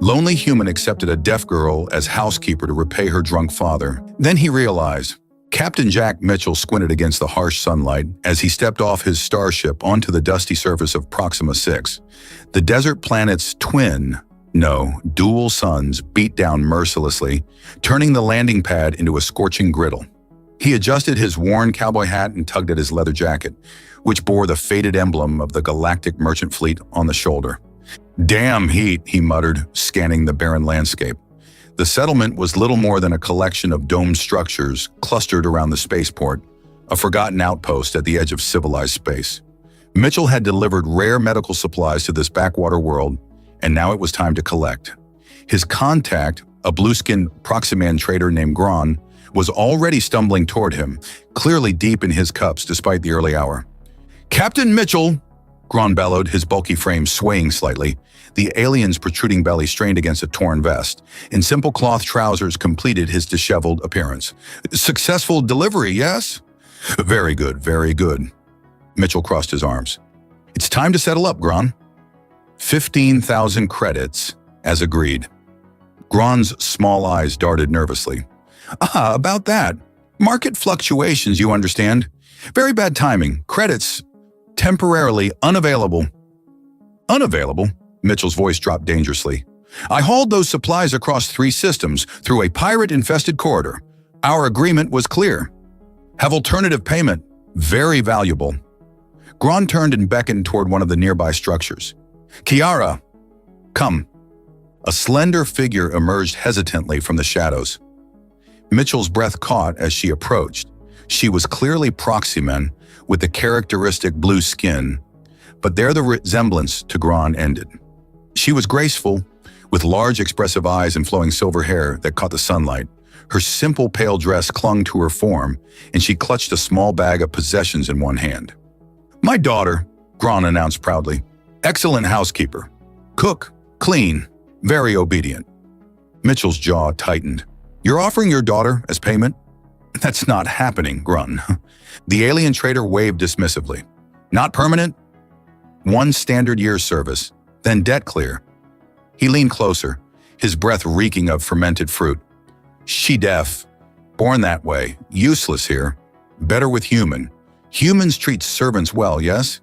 Lonely Human accepted a deaf girl as housekeeper to repay her drunk father. Then he realized. Captain Jack Mitchell squinted against the harsh sunlight as he stepped off his starship onto the dusty surface of Proxima 6. The desert planet's dual suns beat down mercilessly, turning the landing pad into a scorching griddle. He adjusted his worn cowboy hat and tugged at his leather jacket, which bore the faded emblem of the Galactic Merchant Fleet on the shoulder. "Damn heat," he muttered, scanning the barren landscape. The settlement was little more than a collection of domed structures clustered around the spaceport, a forgotten outpost at the edge of civilized space. Mitchell had delivered rare medical supplies to this backwater world, and now it was time to collect. His contact, a blue-skinned Proximan trader named Gron, was already stumbling toward him, clearly deep in his cups despite the early hour. "Captain Mitchell!" Gron bellowed, his bulky frame swaying slightly. The alien's protruding belly strained against a torn vest, and simple cloth trousers completed his disheveled appearance. "Successful delivery, yes?" Very good, very good." Mitchell crossed his arms. "It's time to settle up, Gron." 15,000 credits, as agreed. Gron's small eyes darted nervously. About that. Market fluctuations, you understand. Very bad timing. Credits temporarily unavailable." "Unavailable?" Mitchell's voice dropped dangerously. "I hauled those supplies across 3 systems through a pirate-infested corridor. Our agreement was clear. Have alternative payment. Very valuable." Gron turned and beckoned toward one of the nearby structures. "Kiara, come." A slender figure emerged hesitantly from the shadows. Mitchell's breath caught as she approached. She was clearly Proximan, with the characteristic blue skin, but there the resemblance to Gron ended. She was graceful, with large expressive eyes and flowing silver hair that caught the sunlight. Her simple pale dress clung to her form, and she clutched a small bag of possessions in one hand. "My daughter," Gron announced proudly. "Excellent housekeeper. Cook, clean, very obedient." Mitchell's jaw tightened. "You're offering your daughter as payment?" "That's not happening, Gron." The alien trader waved dismissively. "Not permanent? 1 standard year's service, then debt clear." He leaned closer, his breath reeking of fermented fruit. "She deaf. Born that way. Useless here. Better with human. Humans treat servants well, yes?"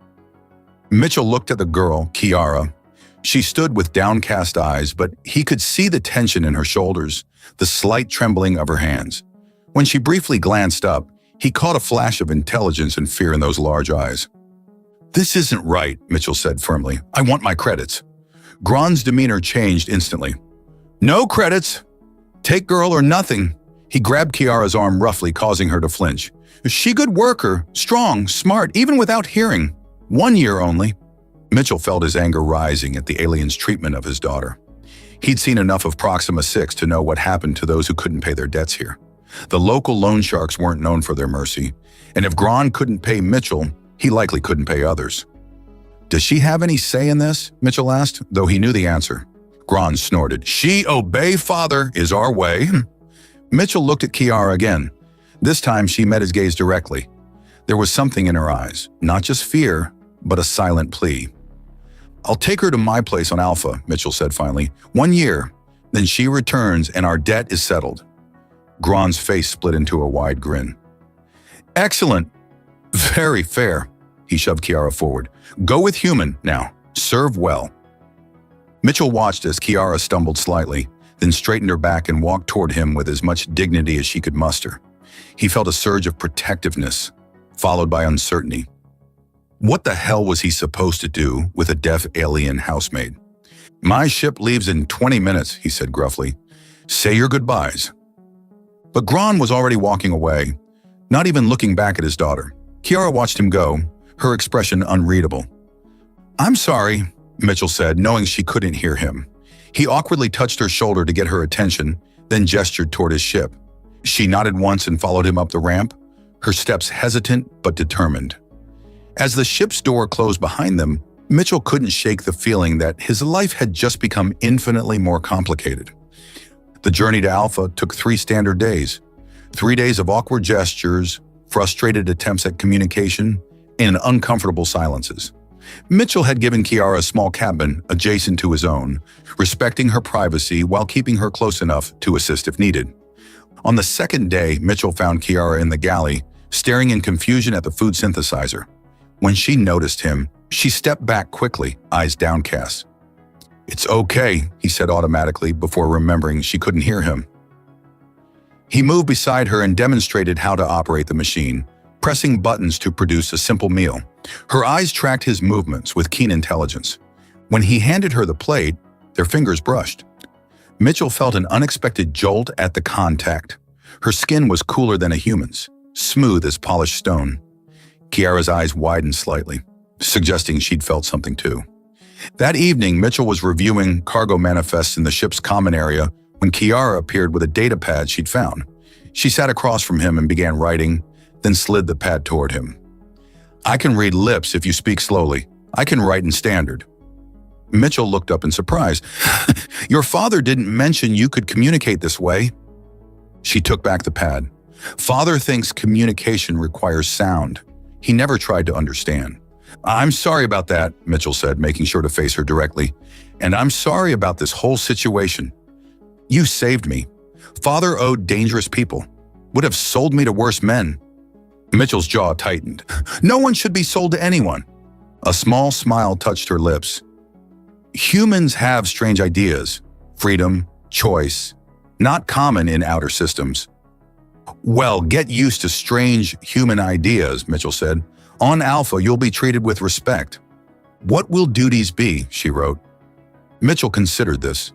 Mitchell looked at the girl, Kiara. She stood with downcast eyes, but he could see the tension in her shoulders, the slight trembling of her hands. When she briefly glanced up, he caught a flash of intelligence and fear in those large eyes. "This isn't right," Mitchell said firmly. "I want my credits." Gron's demeanor changed instantly. "No credits. Take girl or nothing." He grabbed Kiara's arm roughly, causing her to flinch. "She good worker, strong, smart, even without hearing. 1 year only." Mitchell felt his anger rising at the alien's treatment of his daughter. He'd seen enough of Proxima 6 to know what happened to those who couldn't pay their debts here. The local loan sharks weren't known for their mercy, and if Gron couldn't pay Mitchell, he likely couldn't pay others. "Does she have any say in this?" Mitchell asked, though he knew the answer. Gron snorted. "She obey father is our way." Mitchell looked at Kiara again. This time she met his gaze directly. There was something in her eyes, not just fear, but a silent plea. "I'll take her to my place on Alpha," Mitchell said finally. 1 year, then she returns and our debt is settled." Gron's face split into a wide grin. "Excellent. Very fair." He shoved Kiara forward. "Go with human now. Serve well." Mitchell watched as Kiara stumbled slightly, then straightened her back and walked toward him with as much dignity as she could muster. He felt a surge of protectiveness, followed by uncertainty. What the hell was he supposed to do with a deaf alien housemaid? "My ship leaves in 20 minutes, he said gruffly. "Say your goodbyes." But Gron was already walking away, not even looking back at his daughter. Kiara watched him go, her expression unreadable. "I'm sorry," Mitchell said, knowing she couldn't hear him. He awkwardly touched her shoulder to get her attention, then gestured toward his ship. She nodded once and followed him up the ramp, her steps hesitant but determined. As the ship's door closed behind them, Mitchell couldn't shake the feeling that his life had just become infinitely more complicated. The journey to Alpha took 3 standard days. 3 days of awkward gestures, frustrated attempts at communication, and uncomfortable silences. Mitchell had given Kiara a small cabin adjacent to his own, respecting her privacy while keeping her close enough to assist if needed. On the second day, Mitchell found Kiara in the galley, staring in confusion at the food synthesizer. When she noticed him, she stepped back quickly, eyes downcast. "It's okay," he said automatically before remembering she couldn't hear him. He moved beside her and demonstrated how to operate the machine, pressing buttons to produce a simple meal. Her eyes tracked his movements with keen intelligence. When he handed her the plate, their fingers brushed. Mitchell felt an unexpected jolt at the contact. Her skin was cooler than a human's, smooth as polished stone. Kiara's eyes widened slightly, suggesting she'd felt something too. That evening, Mitchell was reviewing cargo manifests in the ship's common area when Kiara appeared with a data pad she'd found. She sat across from him and began writing, then slid the pad toward him. "I can read lips if you speak slowly. I can write in standard." Mitchell looked up in surprise. "Your father didn't mention you could communicate this way." She took back the pad. "Father thinks communication requires sound. He never tried to understand." "I'm sorry about that," Mitchell said, making sure to face her directly. "And I'm sorry about this whole situation. You saved me. Father owed dangerous people. Would have sold me to worse men." Mitchell's jaw tightened. "No one should be sold to anyone." A small smile touched her lips. "Humans have strange ideas. Freedom, choice. Not common in outer systems." "Well, get used to strange human ideas," Mitchell said. "On Alpha, you'll be treated with respect." "What will duties be?" she wrote. Mitchell considered this.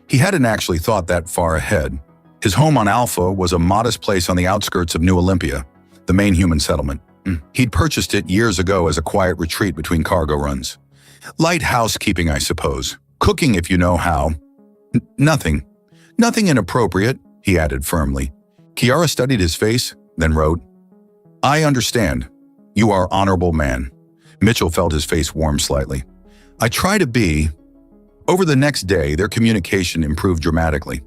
He hadn't actually thought that far ahead. His home on Alpha was a modest place on the outskirts of New Olympia, the main human settlement. He'd purchased it years ago as a quiet retreat between cargo runs. Light housekeeping, I suppose. Cooking if you know how. Nothing inappropriate, he added firmly. Kiara studied his face, then wrote, "I understand. You are honorable man." Mitchell felt his face warm slightly. "I try to be." Over the next day, their communication improved dramatically.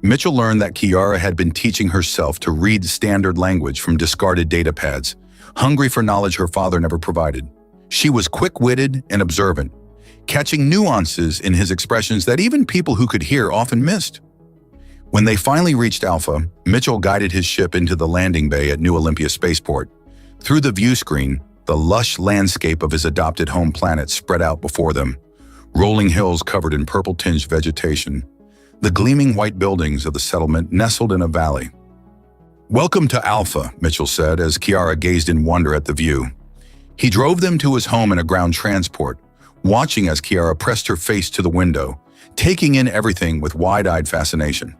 Mitchell learned that Kiara had been teaching herself to read standard language from discarded data pads, hungry for knowledge her father never provided. She was quick-witted and observant, catching nuances in his expressions that even people who could hear often missed. When they finally reached Alpha, Mitchell guided his ship into the landing bay at New Olympia Spaceport. Through the view screen, the lush landscape of his adopted home planet spread out before them, rolling hills covered in purple-tinged vegetation, the gleaming white buildings of the settlement nestled in a valley. "Welcome to Alpha," Mitchell said as Kiara gazed in wonder at the view. He drove them to his home in a ground transport, watching as Kiara pressed her face to the window, taking in everything with wide-eyed fascination.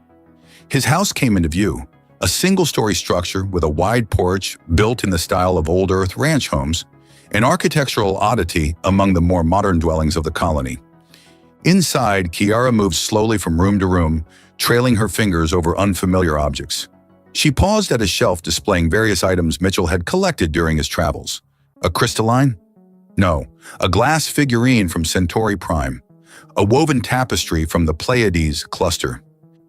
His house came into view, a single-story structure with a wide porch built in the style of old Earth ranch homes, an architectural oddity among the more modern dwellings of the colony. Inside, Kiara moved slowly from room to room, trailing her fingers over unfamiliar objects. She paused at a shelf displaying various items Mitchell had collected during his travels. A crystalline? No, a glass figurine from Centauri Prime, a woven tapestry from the Pleiades cluster.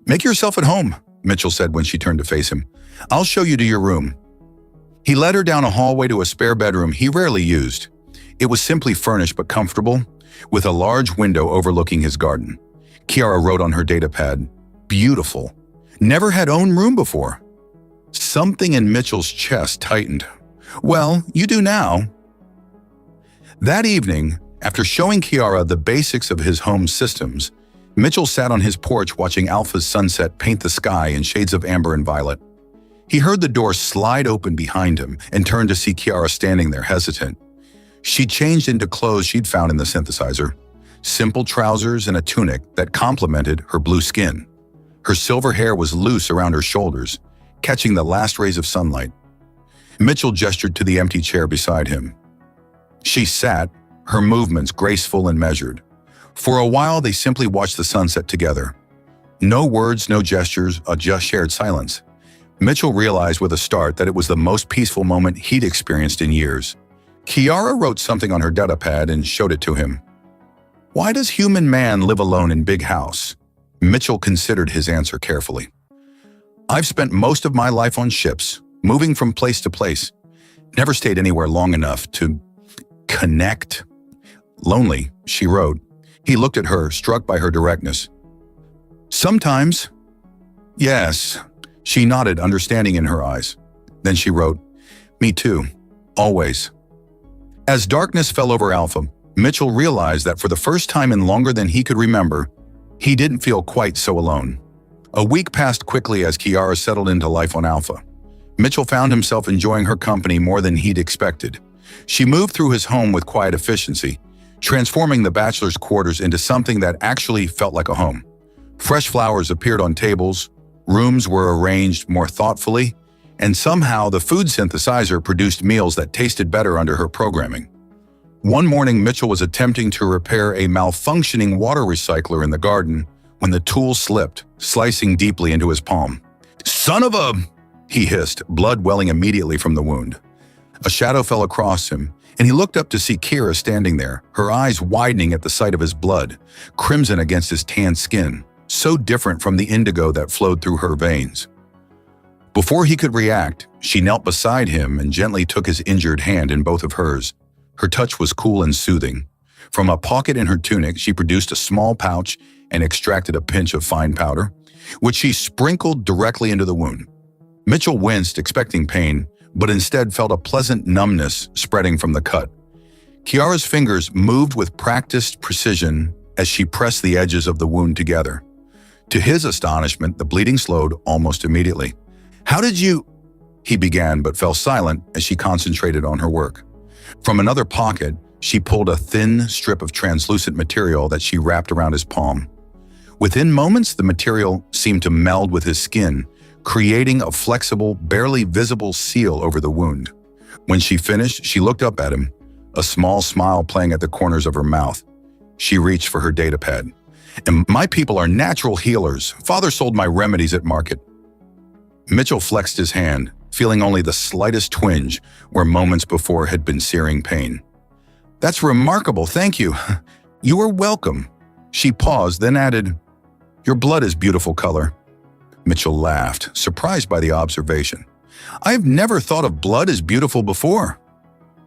"Make yourself at home," Mitchell said when she turned to face him. "I'll show you to your room." He led her down a hallway to a spare bedroom he rarely used. It was simply furnished but comfortable, with a large window overlooking his garden. Kiara wrote on her datapad, "Beautiful. Never had own room before." Something in Mitchell's chest tightened. "Well, you do now." That evening, after showing Kiara the basics of his home systems, Mitchell sat on his porch watching Alpha's sunset paint the sky in shades of amber and violet. He heard the door slide open behind him and turned to see Kiara standing there hesitant. She'd changed into clothes she'd found in the synthesizer, simple trousers and a tunic that complemented her blue skin. Her silver hair was loose around her shoulders, catching the last rays of sunlight. Mitchell gestured to the empty chair beside him. She sat, her movements graceful and measured. For a while, they simply watched the sunset together. No words, no gestures, just shared silence. Mitchell realized with a start that it was the most peaceful moment he'd experienced in years. Kiara wrote something on her datapad and showed it to him. "Why does human man live alone in big house?" Mitchell considered his answer carefully. "I've spent most of my life on ships, moving from place to place. Never stayed anywhere long enough to connect. Lonely, she wrote. He looked at her, struck by her directness. Sometimes. Yes. She nodded, understanding in her eyes. Then she wrote, Me too. Always. As darkness fell over Alpha, Mitchell realized that for the first time in longer than he could remember, he didn't feel quite so alone. A week passed quickly as Kiara settled into life on Alpha. Mitchell found himself enjoying her company more than he'd expected. She moved through his home with quiet efficiency, transforming the bachelor's quarters into something that actually felt like a home. Fresh flowers appeared on tables, rooms were arranged more thoughtfully, and somehow the food synthesizer produced meals that tasted better under her programming. One morning, Mitchell was attempting to repair a malfunctioning water recycler in the garden when the tool slipped, slicing deeply into his palm. "Son of a..." he hissed, blood welling immediately from the wound. A shadow fell across him, and he looked up to see Kira standing there, her eyes widening at the sight of his blood, crimson against his tan skin, so different from the indigo that flowed through her veins. Before he could react, she knelt beside him and gently took his injured hand in both of hers. Her touch was cool and soothing. From a pocket in her tunic, she produced a small pouch and extracted a pinch of fine powder, which she sprinkled directly into the wound. Mitchell winced, expecting pain, but instead felt a pleasant numbness spreading from the cut. Kiara's fingers moved with practiced precision as she pressed the edges of the wound together. To his astonishment, the bleeding slowed almost immediately. "How did you..." he began, but fell silent as she concentrated on her work. From another pocket, she pulled a thin strip of translucent material that she wrapped around his palm. Within moments, the material seemed to meld with his skin, creating a flexible, barely visible seal over the wound. When she finished, she looked up at him, a small smile playing at the corners of her mouth. She reached for her datapad. "And my people are natural healers. Father sold my remedies at market." Mitchell flexed his hand, feeling only the slightest twinge where moments before had been searing pain. "That's remarkable, thank you. You are welcome." She paused, then added, "Your blood is beautiful color." Mitchell laughed, surprised by the observation. "I've never thought of blood as beautiful before."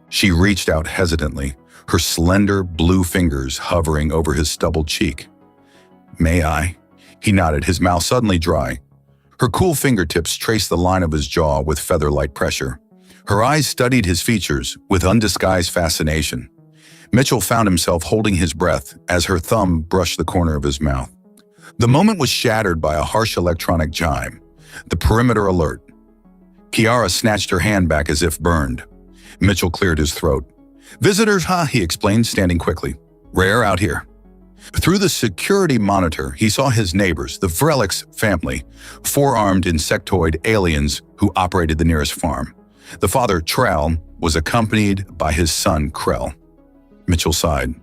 She reached out hesitantly, her slender blue fingers hovering over his stubbled cheek. "May I?" He nodded, his mouth suddenly dry. Her cool fingertips traced the line of his jaw with feather-light pressure. Her eyes studied his features with undisguised fascination. Mitchell found himself holding his breath as her thumb brushed the corner of his mouth. The moment was shattered by a harsh electronic chime, the perimeter alert. Kiara snatched her hand back as if burned. Mitchell cleared his throat. "Visitors, huh?" he explained, standing quickly. "Rare out here." Through the security monitor, he saw his neighbors, the Vrelix family, four-armed insectoid aliens who operated the nearest farm. The father, Trell, was accompanied by his son, Krell. Mitchell sighed.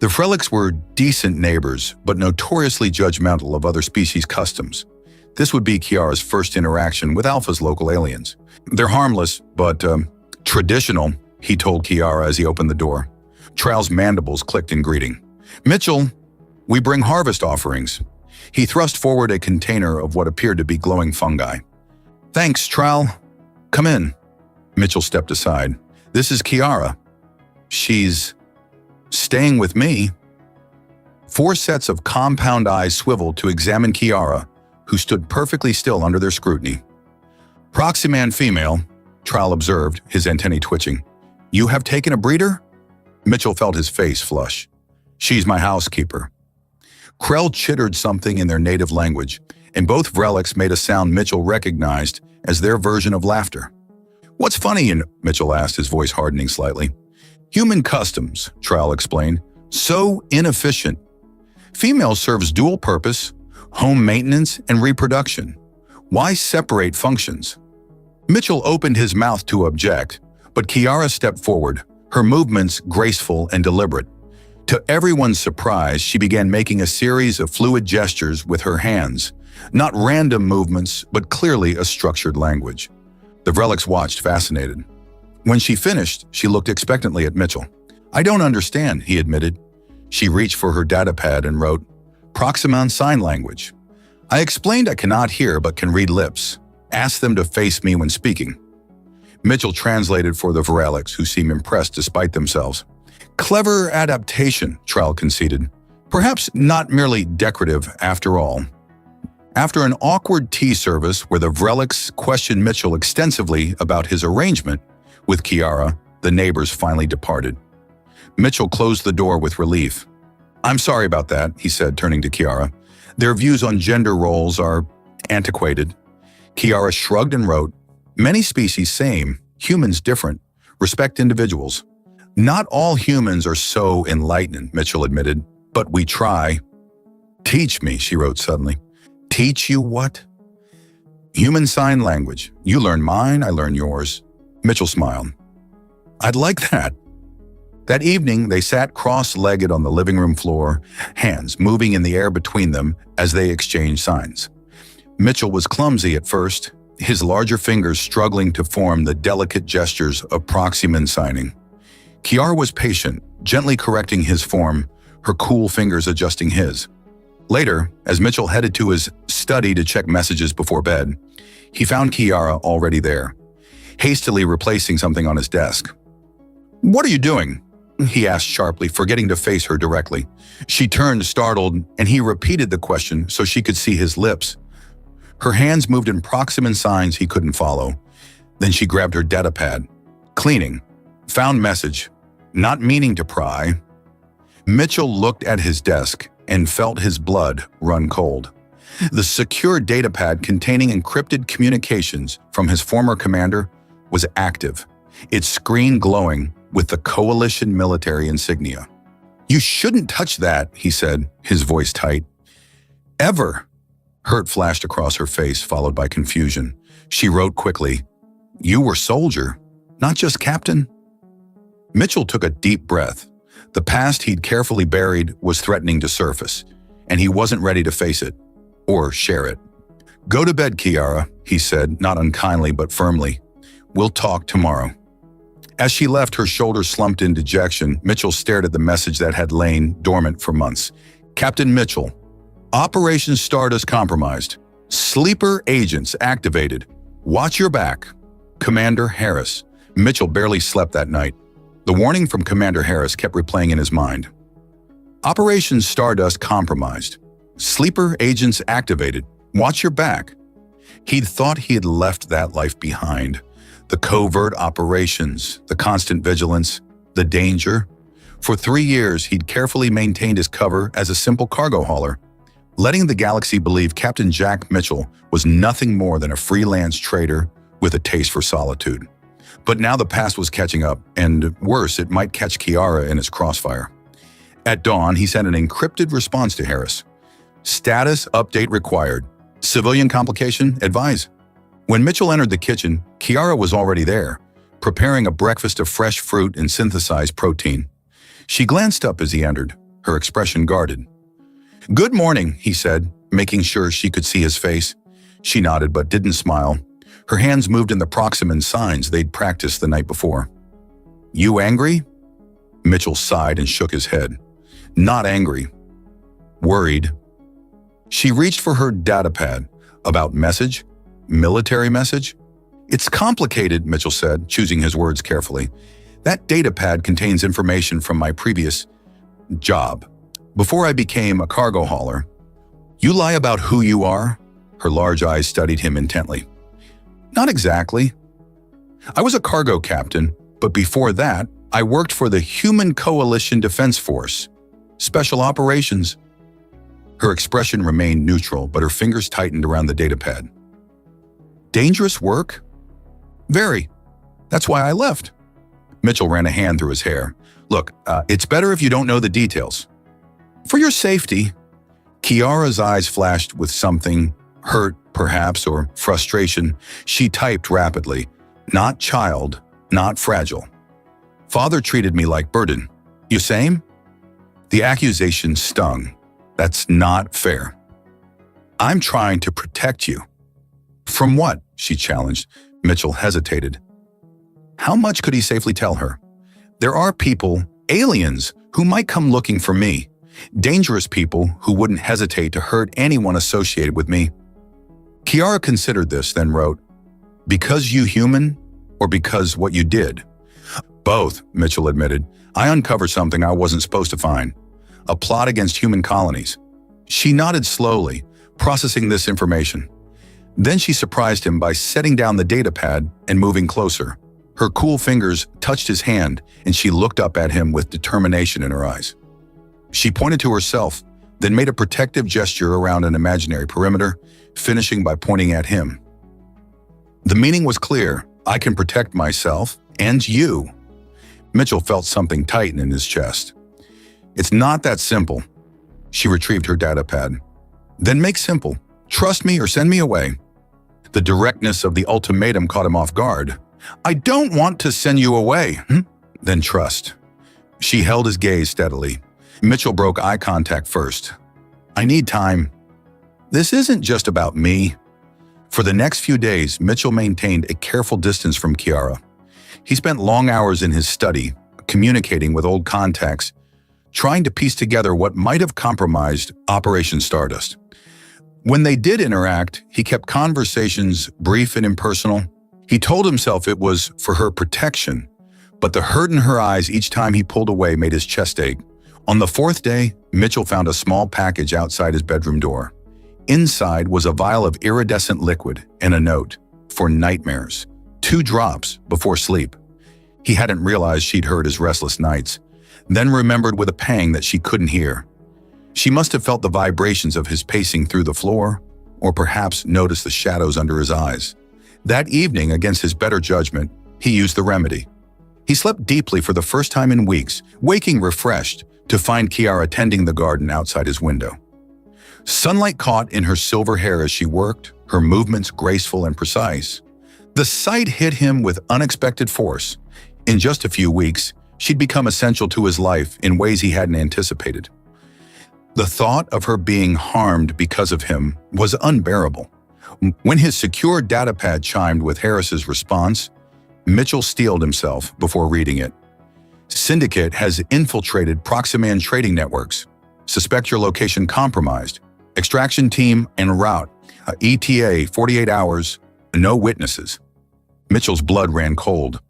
The Vrelix were decent neighbors, but notoriously judgmental of other species' customs. This would be Kiara's first interaction with Alpha's local aliens. "They're harmless, but traditional," he told Kiara as he opened the door. Trell's mandibles clicked in greeting. "Mitchell, we bring harvest offerings." He thrust forward a container of what appeared to be glowing fungi. "Thanks, Trell. Come in." Mitchell stepped aside. "This is Kiara. She's staying with me." 4 sets of compound eyes swiveled to examine Kiara, who stood perfectly still under their scrutiny. "Proxyman female," Trell observed, his antennae twitching. "You have taken a breeder?" Mitchell felt his face flush. "She's my housekeeper." Krell chittered something in their native language, and both Vrelix made a sound Mitchell recognized as their version of laughter. "What's funny?" Mitchell asked, his voice hardening slightly. "Human customs," Trell explained. "So inefficient. Female serves dual purpose, home maintenance, and reproduction. Why separate functions?" Mitchell opened his mouth to object, but Kiara stepped forward, her movements graceful and deliberate. To everyone's surprise, she began making a series of fluid gestures with her hands, not random movements, but clearly a structured language. The Vrelix watched, fascinated. When she finished, she looked expectantly at Mitchell. "I don't understand," he admitted. She reached for her datapad and wrote, "Proximon Sign Language. I explained I cannot hear but can read lips. Ask them to face me when speaking." Mitchell translated for the Vrelix, who seemed impressed despite themselves. Clever adaptation, Trowell conceded. Perhaps not merely decorative after all. After an awkward tea service where the Vrelics questioned Mitchell extensively about his arrangement with Kiara, the neighbors finally departed. Mitchell closed the door with relief. "I'm sorry about that," he said, turning to Kiara. "Their views on gender roles are antiquated." Kiara shrugged and wrote, "Many species same, humans different. Respect individuals." "Not all humans are so enlightened," Mitchell admitted, "but we try." "Teach me," she wrote suddenly. "Teach you what?" "Human sign language. You learn mine, I learn yours." Mitchell smiled. "I'd like that." That evening, they sat cross-legged on the living room floor, hands moving in the air between them as they exchanged signs. Mitchell was clumsy at first, his larger fingers struggling to form the delicate gestures of proximan signing. Kiara was patient, gently correcting his form, her cool fingers adjusting his. Later, as Mitchell headed to his study to check messages before bed, he found Kiara already there, hastily replacing something on his desk. "What are you doing?" he asked sharply, forgetting to face her directly. She turned startled, and he repeated the question so she could see his lips. Her hands moved in proximan signs he couldn't follow. Then she grabbed her datapad. "Cleaning. Found message. Not meaning to pry." Mitchell looked at his desk and felt his blood run cold. The secure datapad containing encrypted communications from his former commander was active, its screen glowing with the coalition military insignia. "You shouldn't touch that," he said, his voice tight. "Ever." Hurt flashed across her face, followed by confusion. She wrote quickly, "You were soldier, not just captain?" Mitchell took a deep breath. The past he'd carefully buried was threatening to surface, and he wasn't ready to face it, or share it. "Go to bed, Kiara," he said, not unkindly but firmly. "We'll talk tomorrow." As she left, her shoulders slumped in dejection, Mitchell stared at the message that had lain dormant for months. "Captain Mitchell, Operation Stardust compromised. Sleeper agents activated. Watch your back. Commander Harris." Mitchell barely slept that night. The warning from Commander Harris kept replaying in his mind. Operation Stardust compromised. Sleeper agents activated. Watch your back. He'd thought he had left that life behind. The covert operations, the constant vigilance, the danger. For 3 years, he'd carefully maintained his cover as a simple cargo hauler, letting the Galaxy believe Captain Jack Mitchell was nothing more than a freelance trader with a taste for solitude. But now the past was catching up, and worse, it might catch Kiara in its crossfire. At dawn, he sent an encrypted response to Harris. "Status update required. Civilian complication, advise." When Mitchell entered the kitchen, Kiara was already there, preparing a breakfast of fresh fruit and synthesized protein. She glanced up as he entered, her expression guarded. "Good morning," he said, making sure she could see his face. She nodded but didn't smile. Her hands moved in the proximan signs they'd practiced the night before. "You angry?" Mitchell sighed and shook his head. "Not angry. Worried." She reached for her datapad. "About message? Military message?" "It's complicated," Mitchell said, choosing his words carefully. "That datapad contains information from my previous job. Before I became a cargo hauler." "You lie about who you are?" Her large eyes studied him intently. "Not exactly. I was a cargo captain, but before that, I worked for the Human Coalition Defense Force, Special Operations." Her expression remained neutral, but her fingers tightened around the datapad. "Dangerous work?" "Very. That's why I left." Mitchell ran a hand through his hair. "Look, it's better if you don't know the details." "For your safety." Kiara's eyes flashed with something, hurt perhaps, or frustration. She typed rapidly. "Not child, not fragile. Father treated me like burden. You same?" The accusation stung. "That's not fair." "I'm trying to protect you." "From what?" she challenged. Mitchell hesitated. How much could he safely tell her? "There are people, aliens, who might come looking for me. Dangerous people who wouldn't hesitate to hurt anyone associated with me." Kiara considered this, then wrote, "Because you human, or because what you did?" "Both," Mitchell admitted. I uncovered something I wasn't supposed to find. A plot against human colonies. She nodded slowly, processing this information. Then she surprised him by setting down the datapad and moving closer. Her cool fingers touched his hand, and she looked up at him with determination in her eyes. She pointed to herself, then made a protective gesture around an imaginary perimeter, finishing by pointing at him. The meaning was clear. I can protect myself and you. Mitchell felt something tighten in his chest. It's not that simple. She retrieved her datapad. Then make simple. Trust me or send me away. The directness of the ultimatum caught him off guard. I don't want to send you away. Then trust. She held his gaze steadily. Mitchell broke eye contact first. I need time. This isn't just about me. For the next few days, Mitchell maintained a careful distance from Kiara. He spent long hours in his study, communicating with old contacts, trying to piece together what might have compromised Operation Stardust. When they did interact, he kept conversations brief and impersonal. He told himself it was for her protection, but the hurt in her eyes each time he pulled away made his chest ache. On the fourth day, Mitchell found a small package outside his bedroom door. Inside was a vial of iridescent liquid and a note, for nightmares, 2 drops before sleep. He hadn't realized she'd heard his restless nights, then remembered with a pang that she couldn't hear. She must have felt the vibrations of his pacing through the floor, or perhaps noticed the shadows under his eyes. That evening, against his better judgment, he used the remedy. He slept deeply for the first time in weeks, waking refreshed to find Kiara tending the garden outside his window. Sunlight caught in her silver hair as she worked, her movements graceful and precise. The sight hit him with unexpected force. In just a few weeks, she'd become essential to his life in ways he hadn't anticipated. The thought of her being harmed because of him was unbearable. When his secure datapad chimed with Harris's response, Mitchell steeled himself before reading it. Syndicate has infiltrated Proximan trading networks. Suspect your location compromised. Extraction team en route. ETA 48 hours. No witnesses. Mitchell's blood ran cold.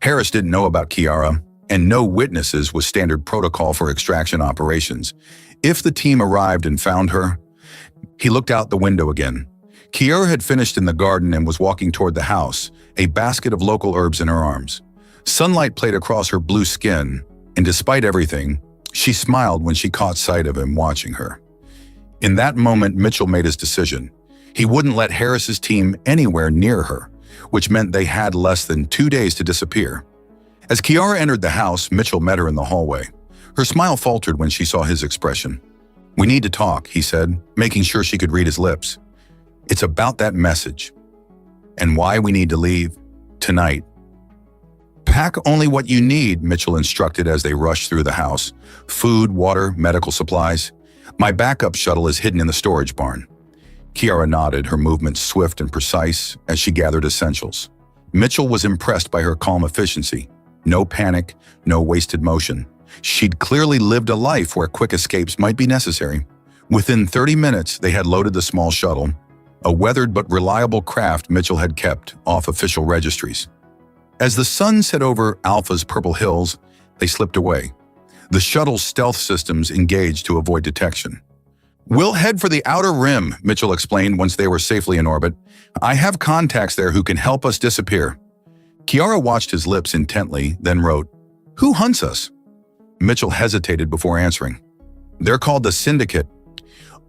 Harris didn't know about Kiara, and no witnesses was standard protocol for extraction operations. If the team arrived and found her, he looked out the window again. Kiara had finished in the garden and was walking toward the house, a basket of local herbs in her arms. Sunlight played across her blue skin, and despite everything, she smiled when she caught sight of him watching her. In that moment, Mitchell made his decision. He wouldn't let Harris's team anywhere near her, which meant they had less than 2 days to disappear. As Kiara entered the house, Mitchell met her in the hallway. Her smile faltered when she saw his expression. We need to talk, he said, making sure she could read his lips. It's about that message. And why we need to leave tonight. Pack only what you need, Mitchell instructed as they rushed through the house. Food, water, medical supplies. My backup shuttle is hidden in the storage barn. Kiara nodded, her movements swift and precise as she gathered essentials. Mitchell was impressed by her calm efficiency. No panic, no wasted motion. She'd clearly lived a life where quick escapes might be necessary. Within 30 minutes, they had loaded the small shuttle, a weathered but reliable craft Mitchell had kept off official registries. As the sun set over Alpha's purple hills, they slipped away. The shuttle's stealth systems engaged to avoid detection. We'll head for the outer rim, Mitchell explained once they were safely in orbit. I have contacts there who can help us disappear. Kiara watched his lips intently, then wrote, Who hunts us? Mitchell hesitated before answering. They're called the Syndicate,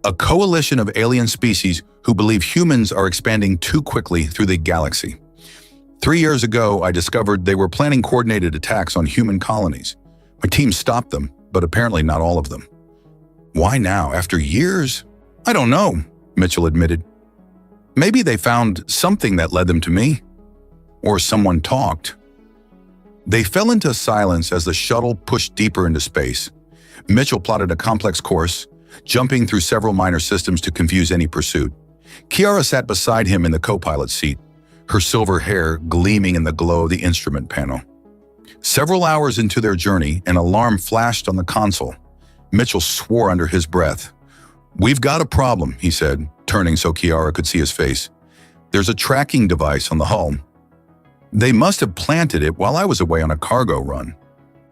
a coalition of alien species who believe humans are expanding too quickly through the galaxy. 3 years ago, I discovered they were planning coordinated attacks on human colonies. My team stopped them, but apparently not all of them. Why now, after years? I don't know, Mitchell admitted. Maybe they found something that led them to me. Or someone talked. They fell into silence as the shuttle pushed deeper into space. Mitchell plotted a complex course, jumping through several minor systems to confuse any pursuit. Kiara sat beside him in the co-pilot seat, her silver hair gleaming in the glow of the instrument panel. Several hours into their journey, an alarm flashed on the console. Mitchell swore under his breath. We've got a problem, he said, turning so Kiara could see his face. There's a tracking device on the hull. They must have planted it while I was away on a cargo run.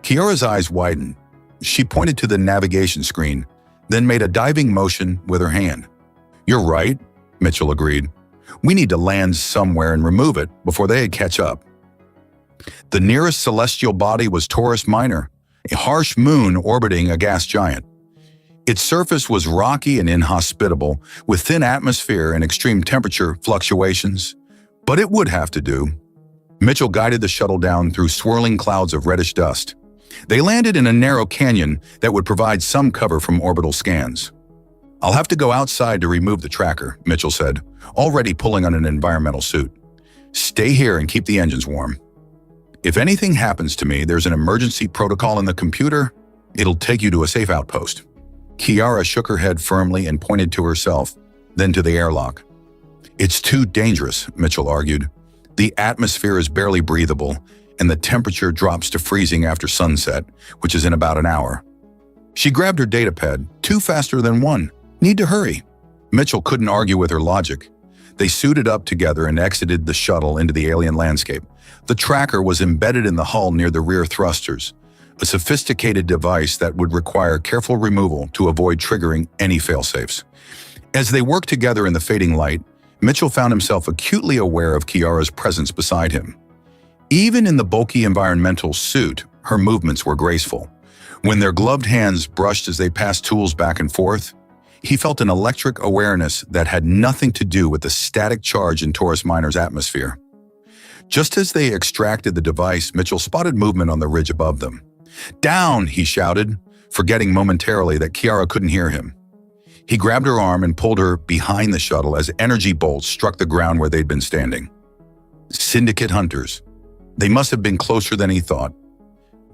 Kiara's eyes widened. She pointed to the navigation screen, then made a diving motion with her hand. "You're right," Mitchell agreed. "We need to land somewhere and remove it before they catch up." The nearest celestial body was Taurus Minor, a harsh moon orbiting a gas giant. Its surface was rocky and inhospitable, with thin atmosphere and extreme temperature fluctuations. But it would have to do. Mitchell guided the shuttle down through swirling clouds of reddish dust. They landed in a narrow canyon that would provide some cover from orbital scans. "I'll have to go outside to remove the tracker," Mitchell said, already pulling on an environmental suit. "Stay here and keep the engines warm. If anything happens to me, there's an emergency protocol in the computer. It'll take you to a safe outpost." Kiara shook her head firmly and pointed to herself, then to the airlock. "It's too dangerous," Mitchell argued. "The atmosphere is barely breathable, and the temperature drops to freezing after sunset, which is in about an hour." She grabbed her datapad. "Two faster than one. Need to hurry." Mitchell couldn't argue with her logic. They suited up together and exited the shuttle into the alien landscape. The tracker was embedded in the hull near the rear thrusters, a sophisticated device that would require careful removal to avoid triggering any failsafes. As they worked together in the fading light, Mitchell found himself acutely aware of Kiara's presence beside him. Even in the bulky environmental suit, her movements were graceful. When their gloved hands brushed as they passed tools back and forth, he felt an electric awareness that had nothing to do with the static charge in Taurus Minor's atmosphere. Just as they extracted the device, Mitchell spotted movement on the ridge above them. "Down!" he shouted, forgetting momentarily that Kiara couldn't hear him. He grabbed her arm and pulled her behind the shuttle as energy bolts struck the ground where they'd been standing. Syndicate hunters. They must have been closer than he thought.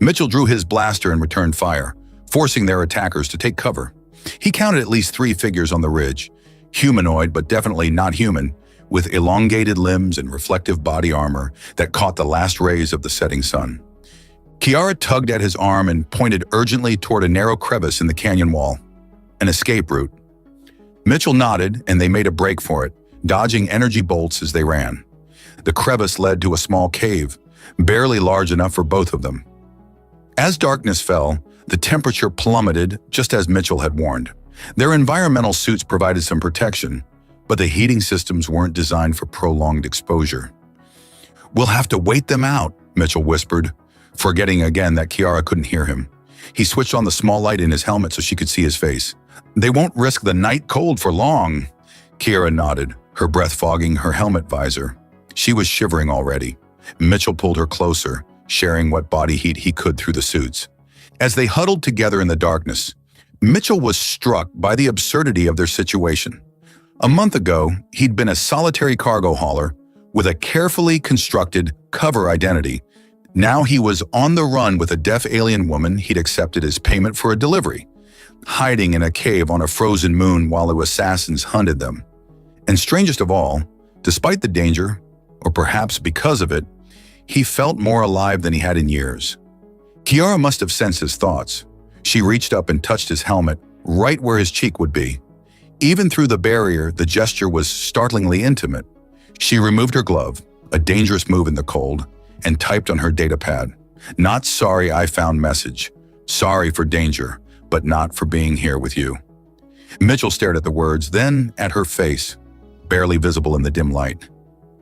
Mitchell drew his blaster and returned fire, forcing their attackers to take cover. He counted at least 3 figures on the ridge, humanoid but definitely not human, with elongated limbs and reflective body armor that caught the last rays of the setting sun. Kiara tugged at his arm and pointed urgently toward a narrow crevice in the canyon wall. An escape route. Mitchell nodded, and they made a break for it, dodging energy bolts as they ran. The crevice led to a small cave, barely large enough for both of them. As darkness fell, the temperature plummeted just as Mitchell had warned. Their environmental suits provided some protection, but the heating systems weren't designed for prolonged exposure. "We'll have to wait them out," Mitchell whispered, forgetting again that Kiara couldn't hear him. He switched on the small light in his helmet so she could see his face. "They won't risk the night cold for long." Kiara nodded, her breath fogging her helmet visor. She was shivering already. Mitchell pulled her closer, sharing what body heat he could through the suits. As they huddled together in the darkness, Mitchell was struck by the absurdity of their situation. A month ago, he'd been a solitary cargo hauler with a carefully constructed cover identity. Now he was on the run with a deaf alien woman he'd accepted as payment for a delivery, hiding in a cave on a frozen moon while the assassins hunted them. And strangest of all, despite the danger, or perhaps because of it, he felt more alive than he had in years. Kiara must have sensed his thoughts. She reached up and touched his helmet, right where his cheek would be. Even through the barrier, the gesture was startlingly intimate. She removed her glove, a dangerous move in the cold, and typed on her datapad. "Not sorry I found message. Sorry for danger, but not for being here with you." Mitchell stared at the words, then at her face, barely visible in the dim light.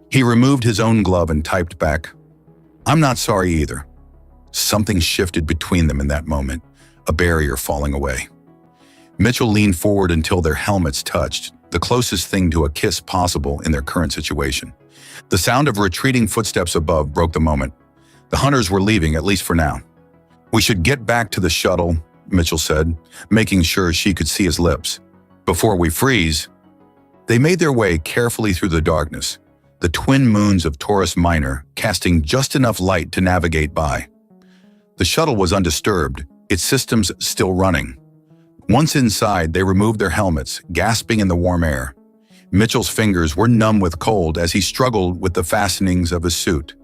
He removed his own glove and typed back, "I'm not sorry either." Something shifted between them in that moment, a barrier falling away. Mitchell leaned forward until their helmets touched, the closest thing to a kiss possible in their current situation. The sound of retreating footsteps above broke the moment. The hunters were leaving, at least for now. "We should get back to the shuttle," Mitchell said, making sure she could see his lips. "Before we freeze." They made their way carefully through the darkness, the twin moons of Taurus Minor casting just enough light to navigate by. The shuttle was undisturbed, its systems still running. Once inside, they removed their helmets, gasping in the warm air. Mitchell's fingers were numb with cold as he struggled with the fastenings of his suit.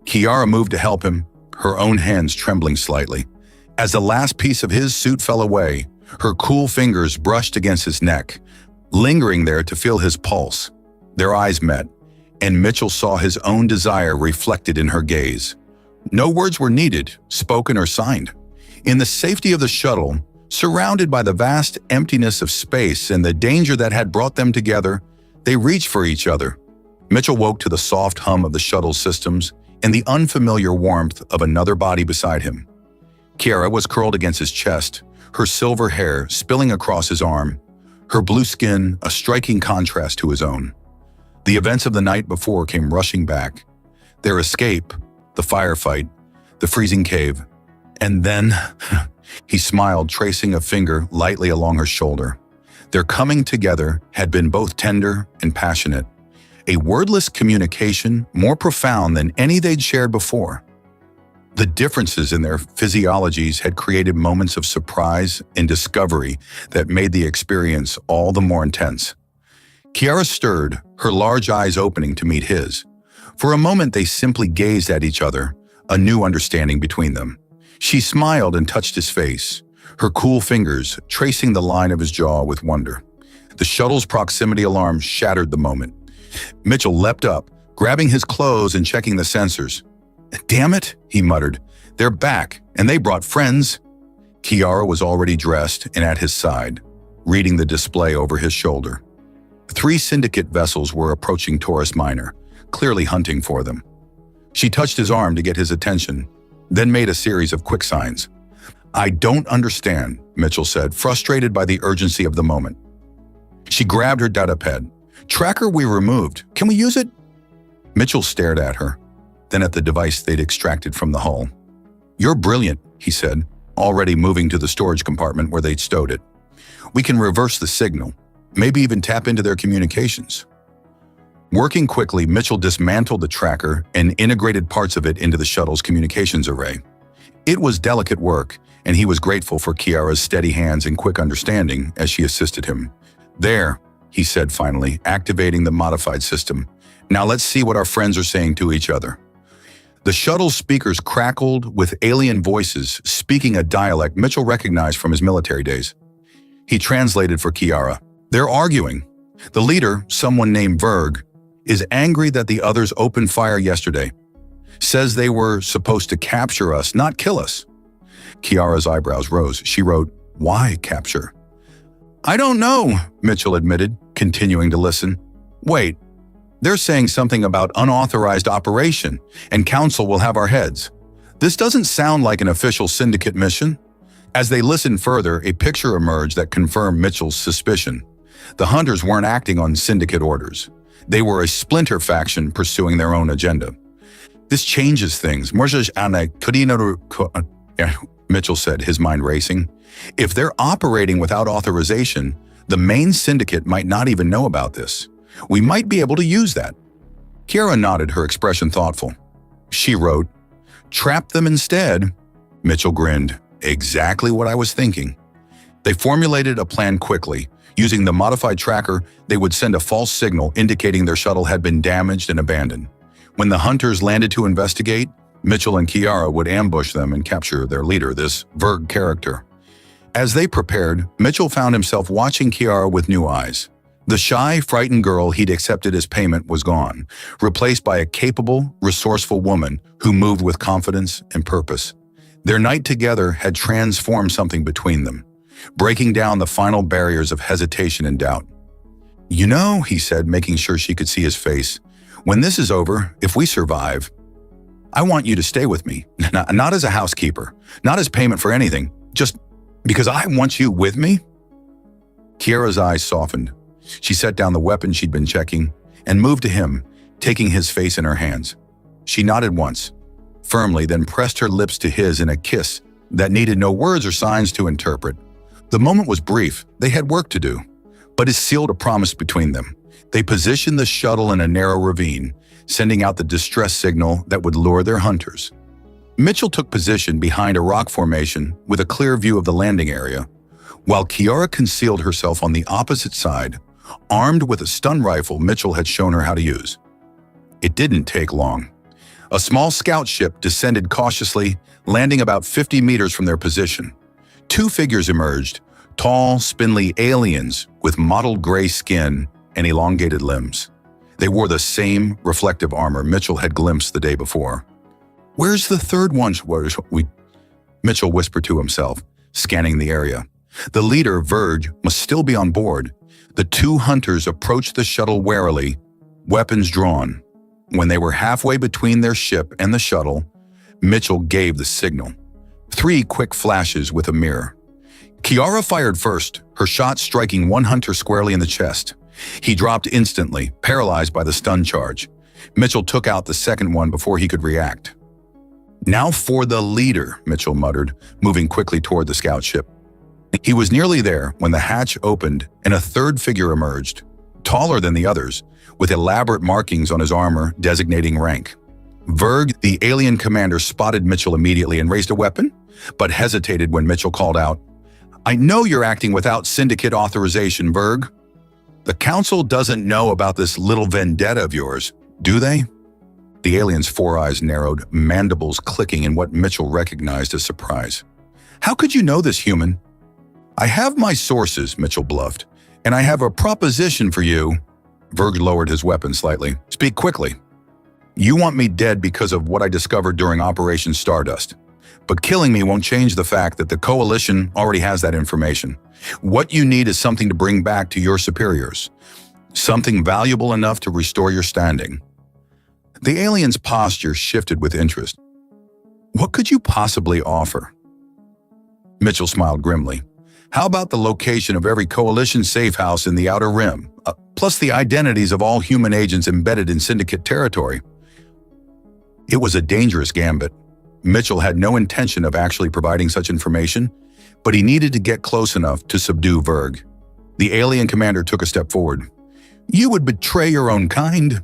Kiara moved to help him, her own hands trembling slightly. As the last piece of his suit fell away, her cool fingers brushed against his neck, lingering there to feel his pulse. Their eyes met, and Mitchell saw his own desire reflected in her gaze. No words were needed, spoken or signed. In the safety of the shuttle, surrounded by the vast emptiness of space and the danger that had brought them together, they reached for each other. Mitchell woke to the soft hum of the shuttle's systems and the unfamiliar warmth of another body beside him. Kiara was curled against his chest, her silver hair spilling across his arm, her blue skin a striking contrast to his own. The events of the night before came rushing back. Their escape, the firefight, the freezing cave, and then he smiled, tracing a finger lightly along her shoulder. Their coming together had been both tender and passionate, a wordless communication more profound than any they'd shared before. The differences in their physiologies had created moments of surprise and discovery that made the experience all the more intense. Kiara stirred, her large eyes opening to meet his. For a moment they simply gazed at each other, a new understanding between them. She smiled and touched his face, her cool fingers tracing the line of his jaw with wonder. The shuttle's proximity alarm shattered the moment. Mitchell leapt up, grabbing his clothes and checking the sensors. "Damn it," he muttered. "They're back, and they brought friends." Kiara was already dressed and at his side, reading the display over his shoulder. 3 syndicate vessels were approaching Taurus Minor, clearly hunting for them. She touched his arm to get his attention, then made a series of quick signs. "I don't understand," Mitchell said, frustrated by the urgency of the moment. She grabbed her datapad. "Tracker we removed. Can we use it?" Mitchell stared at her, then at the device they'd extracted from the hull. "You're brilliant," he said, already moving to the storage compartment where they'd stowed it. "We can reverse the signal, maybe even tap into their communications." Working quickly, Mitchell dismantled the tracker and integrated parts of it into the shuttle's communications array. It was delicate work, and he was grateful for Kiara's steady hands and quick understanding as she assisted him. "There," he said finally, activating the modified system. "Now let's see what our friends are saying to each other." The shuttle's speakers crackled with alien voices, speaking a dialect Mitchell recognized from his military days. He translated for Kiara. "They're arguing. The leader, someone named Verg, is angry that the others opened fire yesterday. Says they were supposed to capture us, not kill us." Kiara's eyebrows rose. She wrote, "Why capture?" "I don't know," Mitchell admitted, continuing to listen. "Wait, they're saying something about unauthorized operation, and Council will have our heads. This doesn't sound like an official syndicate mission." As they listened further, a picture emerged that confirmed Mitchell's suspicion. The hunters weren't acting on syndicate orders. They were a splinter faction pursuing their own agenda. "This changes things," Mitchell said, his mind racing. "If they're operating without authorization, the main syndicate might not even know about this. We might be able to use that." Kiara nodded, her expression thoughtful. She wrote, "Trap them instead." Mitchell grinned. "Exactly what I was thinking." They formulated a plan quickly. Using the modified tracker, they would send a false signal indicating their shuttle had been damaged and abandoned. When the hunters landed to investigate, Mitchell and Kiara would ambush them and capture their leader, this Verg character. As they prepared, Mitchell found himself watching Kiara with new eyes. The shy, frightened girl he'd accepted as payment was gone, replaced by a capable, resourceful woman who moved with confidence and purpose. Their night together had transformed something between them, breaking down the final barriers of hesitation and doubt. "You know," he said, making sure she could see his face, "when this is over, if we survive, I want you to stay with me, not as a housekeeper, not as payment for anything, just because I want you with me." Kiara's eyes softened. She set down the weapon she'd been checking and moved to him, taking his face in her hands. She nodded once, firmly, then pressed her lips to his in a kiss that needed no words or signs to interpret. The moment was brief. They had work to do, but it sealed a promise between them. They positioned the shuttle in a narrow ravine, sending out the distress signal that would lure their hunters. Mitchell took position behind a rock formation with a clear view of the landing area, while Kiara concealed herself on the opposite side, armed with a stun rifle Mitchell had shown her how to use. It didn't take long. A small scout ship descended cautiously, landing about 50 meters from their position. 2 figures emerged, tall, spindly aliens with mottled gray skin and elongated limbs. They wore the same reflective armor Mitchell had glimpsed the day before. Where's the third one? Mitchell whispered to himself, scanning the area. The leader, Verge, must still be on board. The two hunters approached the shuttle warily, weapons drawn. When they were halfway between their ship and the shuttle, Mitchell gave the signal. 3 quick flashes with a mirror. Kiara fired first, her shot striking one hunter squarely in the chest. He dropped instantly, paralyzed by the stun charge. Mitchell took out the second one before he could react. Now for the leader, Mitchell muttered, moving quickly toward the scout ship. He was nearly there when the hatch opened and a third figure emerged, taller than the others, with elaborate markings on his armor designating rank. Verg, the alien commander, spotted Mitchell immediately and raised a weapon, but hesitated when Mitchell called out, "I know you're acting without Syndicate authorization, Verg. The Council doesn't know about this little vendetta of yours, do they?" The alien's 4 eyes narrowed, mandibles clicking in what Mitchell recognized as surprise. "How could you know this, human?" "I have my sources," Mitchell bluffed, "and I have a proposition for you." Verg lowered his weapon slightly. "Speak quickly. You want me dead because of what I discovered during Operation Stardust. But killing me won't change the fact that the Coalition already has that information. What you need is something to bring back to your superiors. Something valuable enough to restore your standing." The alien's posture shifted with interest. "What could you possibly offer?" Mitchell smiled grimly. "How about the location of every Coalition safe house in the Outer Rim, plus the identities of all human agents embedded in Syndicate territory?" It was a dangerous gambit. Mitchell had no intention of actually providing such information, but he needed to get close enough to subdue Verg. The alien commander took a step forward. "You would betray your own kind."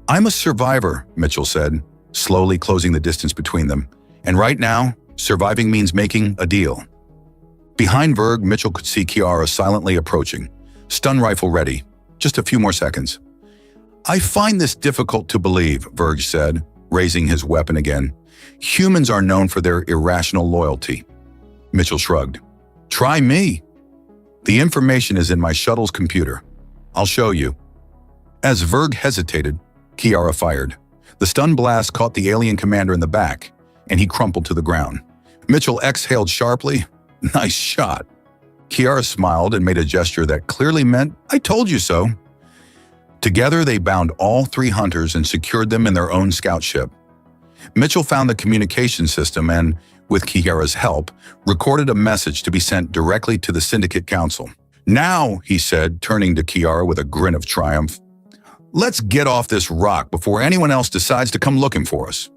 "I'm a survivor," Mitchell said, slowly closing the distance between them. "And right now, surviving means making a deal." Behind Verg, Mitchell could see Kiara silently approaching, stun rifle ready. Just a few more seconds. "I find this difficult to believe," Verg said, raising his weapon again. "Humans are known for their irrational loyalty." Mitchell shrugged. "Try me. The information is in my shuttle's computer. I'll show you." As Verg hesitated, Kiara fired. The stun blast caught the alien commander in the back, and he crumpled to the ground. Mitchell exhaled sharply. "Nice shot." Kiara smiled and made a gesture that clearly meant, "I told you so." Together, they bound all 3 hunters and secured them in their own scout ship. Mitchell found the communication system and, with Kiara's help, recorded a message to be sent directly to the Syndicate Council. "Now," he said, turning to Kiara with a grin of triumph, "let's get off this rock before anyone else decides to come looking for us."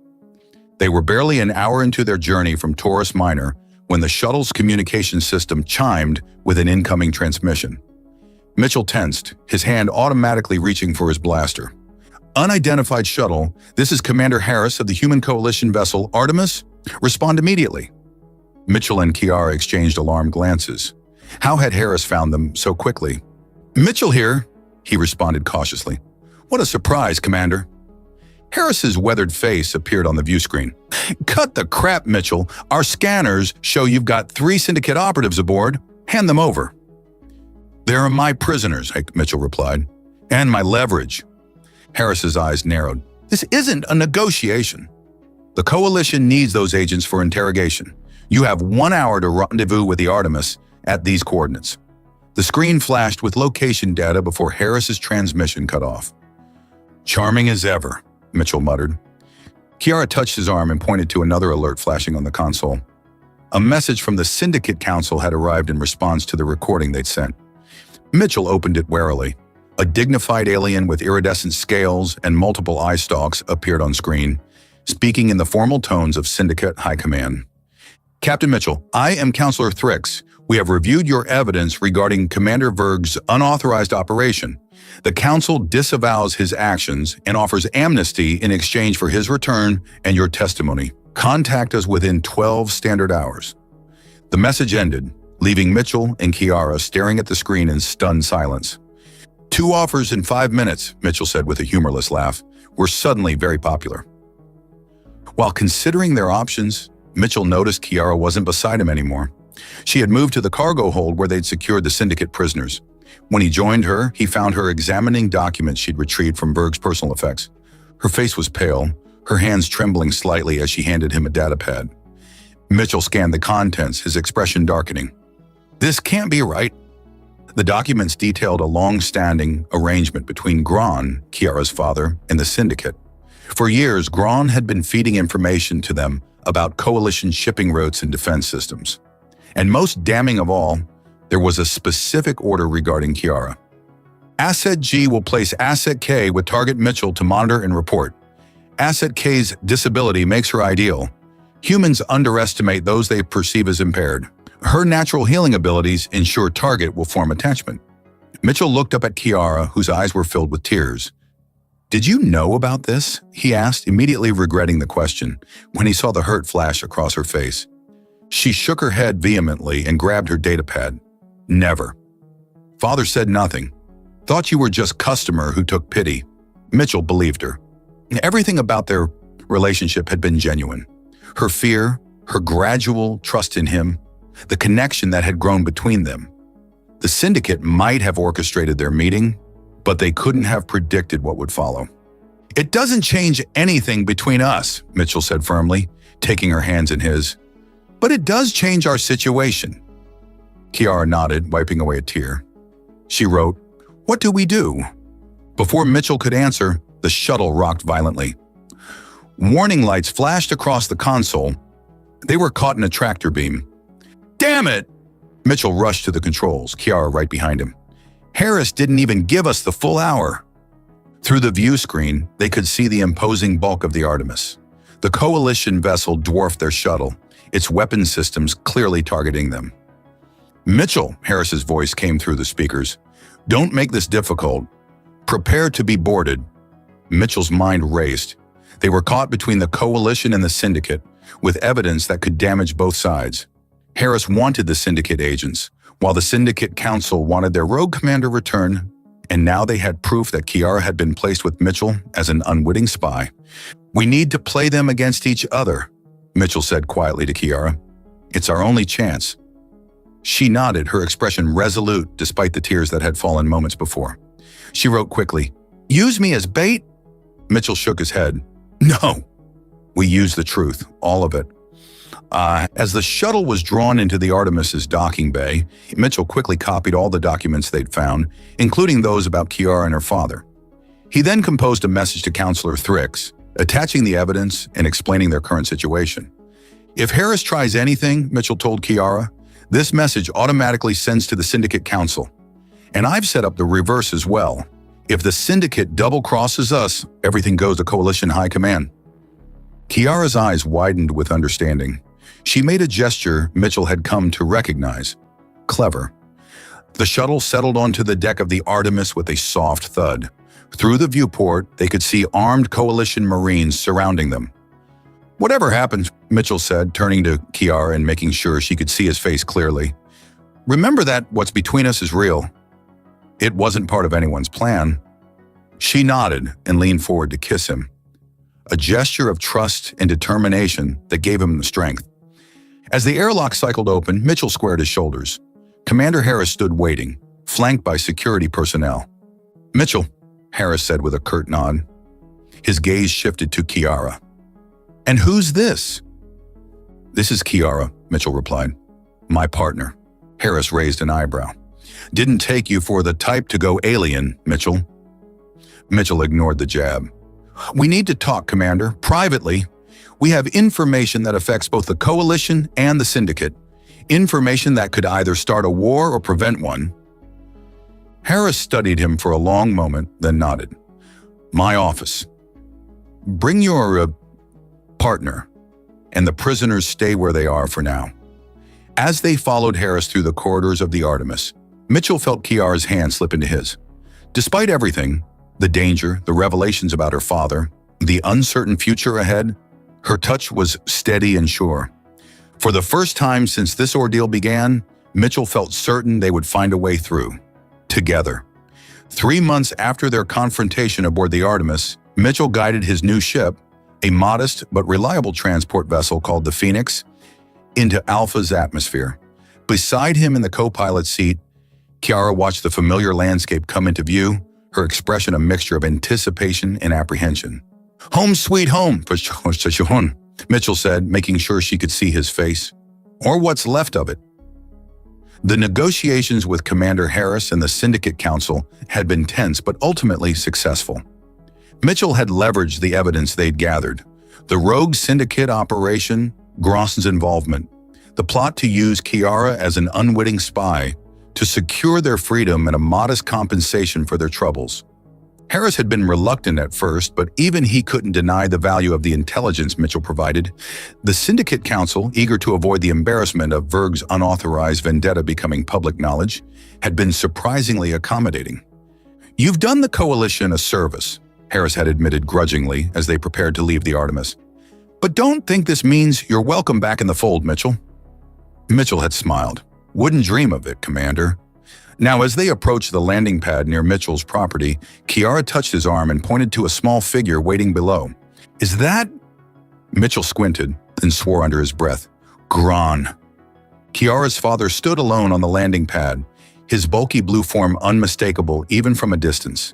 They were barely an hour into their journey from Taurus Minor when the shuttle's communication system chimed with an incoming transmission. Mitchell tensed, his hand automatically reaching for his blaster. "Unidentified shuttle, this is Commander Harris of the Human Coalition vessel Artemis. Respond immediately." Mitchell and Kiara exchanged alarmed glances. How had Harris found them so quickly? "Mitchell here," he responded cautiously. "What a surprise, Commander." Harris's weathered face appeared on the view screen. "Cut the crap, Mitchell. Our scanners show you've got 3 Syndicate operatives aboard. Hand them over." "They're my prisoners," Mitchell replied. "And my leverage." Harris's eyes narrowed. "This isn't a negotiation. The Coalition needs those agents for interrogation. You have 1 hour to rendezvous with the Artemis at these coordinates." The screen flashed with location data before Harris's transmission cut off. "Charming as ever," Mitchell muttered. Kiara touched his arm and pointed to another alert flashing on the console. A message from the Syndicate Council had arrived in response to the recording they'd sent. Mitchell opened it warily. A dignified alien with iridescent scales and multiple eye stalks appeared on screen, speaking in the formal tones of Syndicate High Command. "Captain Mitchell, I am Counselor Thrix. We have reviewed your evidence regarding Commander Verg's unauthorized operation. The Council disavows his actions and offers amnesty in exchange for his return and your testimony. Contact us within 12 standard hours." The message ended, leaving Mitchell and Kiara staring at the screen in stunned silence. 2 offers in 5 minutes, Mitchell said with a humorless laugh, were suddenly very popular. While considering their options, Mitchell noticed Kiara wasn't beside him anymore. She had moved to the cargo hold where they'd secured the Syndicate prisoners. When he joined her, he found her examining documents she'd retrieved from Berg's personal effects. Her face was pale, her hands trembling slightly as she handed him a datapad. Mitchell scanned the contents, his expression darkening. This can't be right. The documents detailed a long-standing arrangement between Gron, Kiara's father, and the Syndicate. For years, Gron had been feeding information to them about coalition shipping routes and defense systems. And most damning of all, there was a specific order regarding Kiara. Asset G will place Asset K with Target Mitchell to monitor and report. Asset K's disability makes her ideal. Humans underestimate those they perceive as impaired. Her natural healing abilities ensure Target will form attachment. Mitchell looked up at Kiara, whose eyes were filled with tears. "Did you know about this?" he asked, immediately regretting the question when he saw the hurt flash across her face. She shook her head vehemently and grabbed her datapad. "Never. Father said nothing. Thought you were just customer who took pity." Mitchell believed her. Everything about their relationship had been genuine. Her fear, her gradual trust in him, the connection that had grown between them. The Syndicate might have orchestrated their meeting, but they couldn't have predicted what would follow. "It doesn't change anything between us," Mitchell said firmly, taking her hands in his. "But it does change our situation." Kiara nodded, wiping away a tear. She wrote, "What do we do?" Before Mitchell could answer, the shuttle rocked violently. Warning lights flashed across the console. They were caught in a tractor beam. "Damn it!" Mitchell rushed to the controls, Kiara right behind him. "Harris didn't even give us the full hour." Through the view screen, they could see the imposing bulk of the Artemis. The Coalition vessel dwarfed their shuttle, its weapon systems clearly targeting them. "Mitchell," Harris's voice came through the speakers, "don't make this difficult. Prepare to be boarded." Mitchell's mind raced. They were caught between the Coalition and the Syndicate, with evidence that could damage both sides. Harris wanted the Syndicate agents, while the Syndicate Council wanted their rogue commander returned, and now they had proof that Kiara had been placed with Mitchell as an unwitting spy. "We need to play them against each other," Mitchell said quietly to Kiara. "It's our only chance." She nodded, her expression resolute despite the tears that had fallen moments before. She wrote quickly, "Use me as bait?" Mitchell shook his head. "No. We use the truth, all of it." As the shuttle was drawn into the Artemis's docking bay, Mitchell quickly copied all the documents they'd found, including those about Kiara and her father. He then composed a message to Counselor Thrix, attaching the evidence and explaining their current situation. "If Harris tries anything," Mitchell told Kiara, "this message automatically sends to the Syndicate Council. And I've set up the reverse as well. If the Syndicate double-crosses us, everything goes to Coalition High Command." Kiara's eyes widened with understanding. She made a gesture Mitchell had come to recognize. Clever. The shuttle settled onto the deck of the Artemis with a soft thud. Through the viewport, they could see armed Coalition Marines surrounding them. "Whatever happens," Mitchell said, turning to Kiara and making sure she could see his face clearly, "remember that what's between us is real. It wasn't part of anyone's plan." She nodded and leaned forward to kiss him, a gesture of trust and determination that gave him the strength. As the airlock cycled open, Mitchell squared his shoulders. Commander Harris stood waiting, flanked by security personnel. "Mitchell," Harris said with a curt nod. His gaze shifted to Kiara. "And who's this?" "This is Kiara," Mitchell replied. "My partner." Harris raised an eyebrow. "Didn't take you for the type to go alien, Mitchell." Mitchell ignored the jab. "We need to talk, Commander, privately. We have information that affects both the Coalition and the Syndicate. Information that could either start a war or prevent one." Harris studied him for a long moment, then nodded. "My office. Bring your partner, and the prisoners stay where they are for now." As they followed Harris through the corridors of the Artemis, Mitchell felt Kiara's hand slip into his. Despite everything, the danger, the revelations about her father, the uncertain future ahead, her touch was steady and sure. For the first time since this ordeal began, Mitchell felt certain they would find a way through. Together. 3 months after their confrontation aboard the Artemis, Mitchell guided his new ship, a modest but reliable transport vessel called the Phoenix, into Alpha's atmosphere. Beside him in the co-pilot seat, Kiara watched the familiar landscape come into view, her expression a mixture of anticipation and apprehension. Home sweet home, Mitchell said, making sure she could see his face, or what's left of it. The negotiations with Commander Harris and the Syndicate Council had been tense but ultimately successful. Mitchell had leveraged the evidence they'd gathered: the rogue syndicate operation, Gross's involvement, the plot to use Kiara as an unwitting spy to secure their freedom and a modest compensation for their troubles. Harris had been reluctant at first, but even he couldn't deny the value of the intelligence Mitchell provided. The Syndicate Council, eager to avoid the embarrassment of Verg's unauthorized vendetta becoming public knowledge, had been surprisingly accommodating. "You've done the Coalition a service," Harris had admitted grudgingly as they prepared to leave the Artemis. "But don't think this means you're welcome back in the fold, Mitchell." Mitchell had smiled. "Wouldn't dream of it, Commander." Now, as they approached the landing pad near Mitchell's property, Kiara touched his arm and pointed to a small figure waiting below. "Is that—" Mitchell squinted, then swore under his breath. "Gron." Kiara's father stood alone on the landing pad, his bulky blue form unmistakable even from a distance.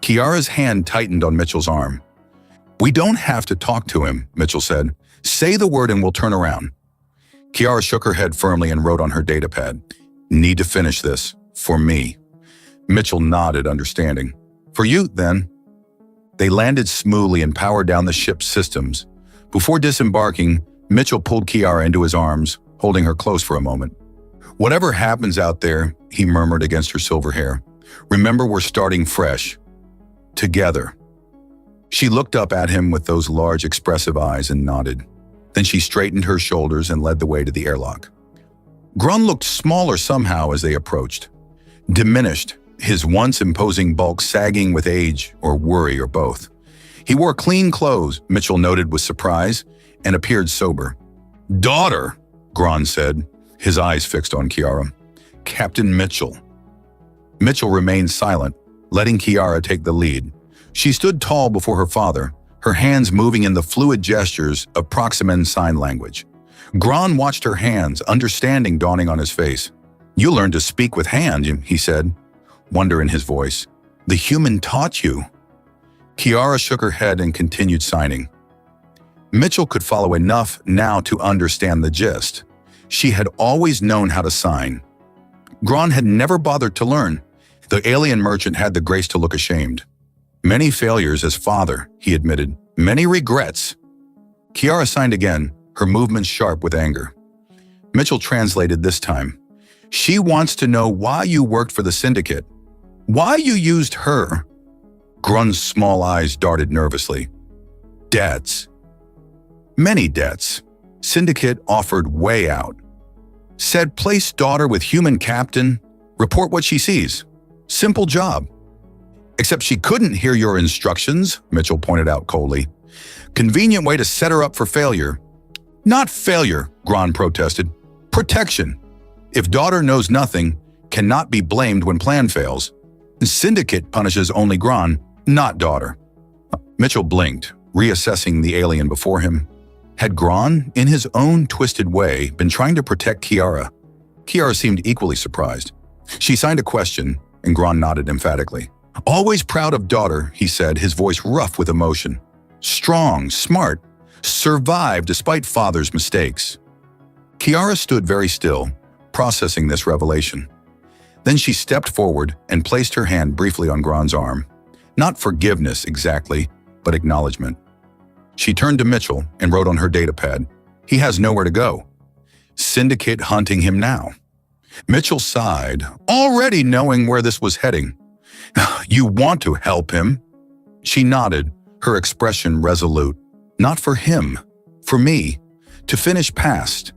Kiara's hand tightened on Mitchell's arm. "We don't have to talk to him," Mitchell said. "Say the word and we'll turn around." Kiara shook her head firmly and wrote on her datapad, "Need to finish this. For me." Mitchell nodded, understanding. "For you, then." They landed smoothly and powered down the ship's systems. Before disembarking, Mitchell pulled Kiara into his arms, holding her close for a moment. "Whatever happens out there," he murmured against her silver hair, "remember we're starting fresh. Together." She looked up at him with those large, expressive eyes and nodded. Then she straightened her shoulders and led the way to the airlock. Gron looked smaller somehow as they approached. Diminished, his once imposing bulk sagging with age or worry or both. He wore clean clothes, Mitchell noted with surprise, and appeared sober. "Daughter," Gron said, his eyes fixed on Kiara. "Captain Mitchell." Mitchell remained silent, letting Kiara take the lead. She stood tall before her father, her hands moving in the fluid gestures of Proximan sign language. Gron watched her hands, understanding dawning on his face. "You learned to speak with hand," he said, wonder in his voice. "The human taught you." Kiara shook her head and continued signing. Mitchell could follow enough now to understand the gist. She had always known how to sign. Gron had never bothered to learn. The alien merchant had the grace to look ashamed. "Many failures as father," he admitted. "Many regrets." Kiara signed again, her movements sharp with anger. Mitchell translated this time. "She wants to know why you worked for the Syndicate. Why you used her." Grun's small eyes darted nervously. "Debts. Many debts. Syndicate offered way out. Said place daughter with human captain, report what she sees. Simple job. Except she couldn't hear your instructions," Mitchell pointed out coldly. "Convenient way to set her up for failure." "Not failure," Gron protested. "Protection. If daughter knows nothing, cannot be blamed when plan fails. Syndicate punishes only Gron, not daughter." Mitchell blinked, reassessing the alien before him. Had Gron, in his own twisted way, been trying to protect Kiara? Kiara seemed equally surprised. She signed a question, and Gron nodded emphatically. "Always proud of daughter," he said, his voice rough with emotion. "Strong, smart, survived despite father's mistakes." Kiara stood very still, processing this revelation. Then she stepped forward and placed her hand briefly on Gron's arm. Not forgiveness exactly, but acknowledgement. She turned to Mitchell and wrote on her datapad, "He has nowhere to go. Syndicate hunting him now." Mitchell sighed, already knowing where this was heading. "You want to help him?" She nodded, her expression resolute. "Not for him, for me, to finish past."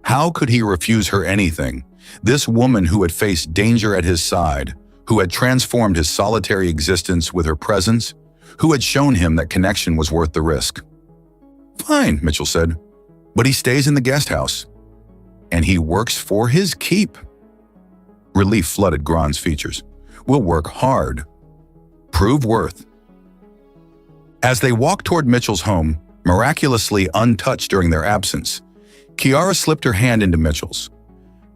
How could he refuse her anything? This woman who had faced danger at his side, who had transformed his solitary existence with her presence, who had shown him that connection was worth the risk. "Fine," Mitchell said, "but he stays in the guest house. And he works for his keep." Relief flooded Gron's features. "We'll work hard. Prove worth." As they walked toward Mitchell's home, miraculously untouched during their absence, Kiara slipped her hand into Mitchell's.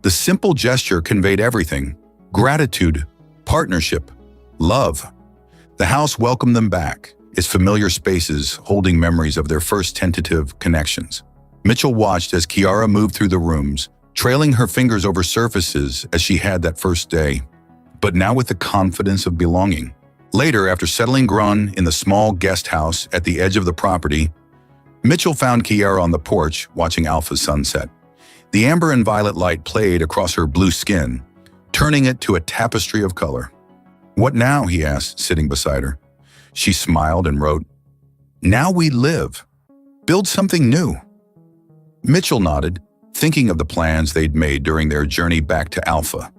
The simple gesture conveyed everything: gratitude, partnership, love. The house welcomed them back, its familiar spaces holding memories of their first tentative connections. Mitchell watched as Kiara moved through the rooms, trailing her fingers over surfaces as she had that first day, but now with the confidence of belonging. Later, after settling Grun in the small guest house at the edge of the property, Mitchell found Kiara on the porch watching Alpha's sunset. The amber and violet light played across her blue skin, turning it to a tapestry of color. "What now?" he asked, sitting beside her. She smiled and wrote, "Now we live. Build something new." Mitchell nodded, thinking of the plans they'd made during their journey back to Alpha,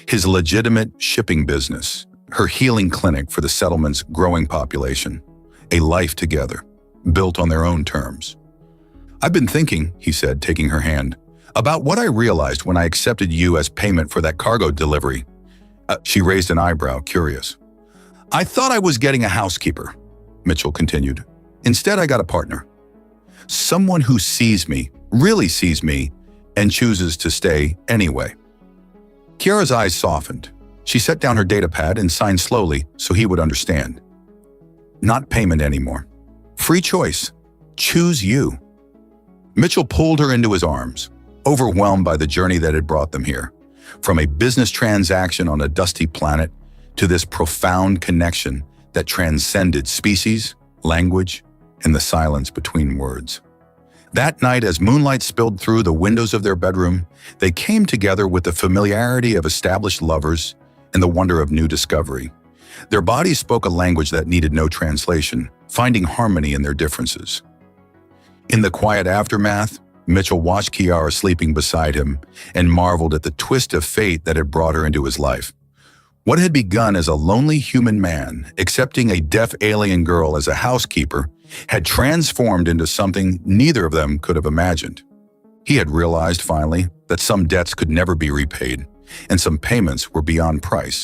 his legitimate shipping business, her healing clinic for the settlement's growing population, a life together, built on their own terms. "I've been thinking," he said, taking her hand, "about what I realized when I accepted you as payment for that cargo delivery." She raised an eyebrow, curious. "I thought I was getting a housekeeper," Mitchell continued. "Instead, I got a partner. Someone who sees me, really sees me, and chooses to stay anyway." Kiara's eyes softened. She set down her data pad and signed slowly so he would understand. Not payment anymore. Free choice. Choose you. Mitchell pulled her into his arms, overwhelmed by the journey that had brought them here. From a business transaction on a dusty planet to this profound connection that transcended species, language, and the silence between words. That night, as moonlight spilled through the windows of their bedroom, they came together with the familiarity of established lovers and the wonder of new discovery. Their bodies spoke a language that needed no translation, finding harmony in their differences. In the quiet aftermath, Mitchell watched Kiara sleeping beside him and marveled at the twist of fate that had brought her into his life. What had begun as a lonely human man accepting a deaf alien girl as a housekeeper had transformed into something neither of them could have imagined. He had realized finally that some debts could never be repaid, and some payments were beyond price.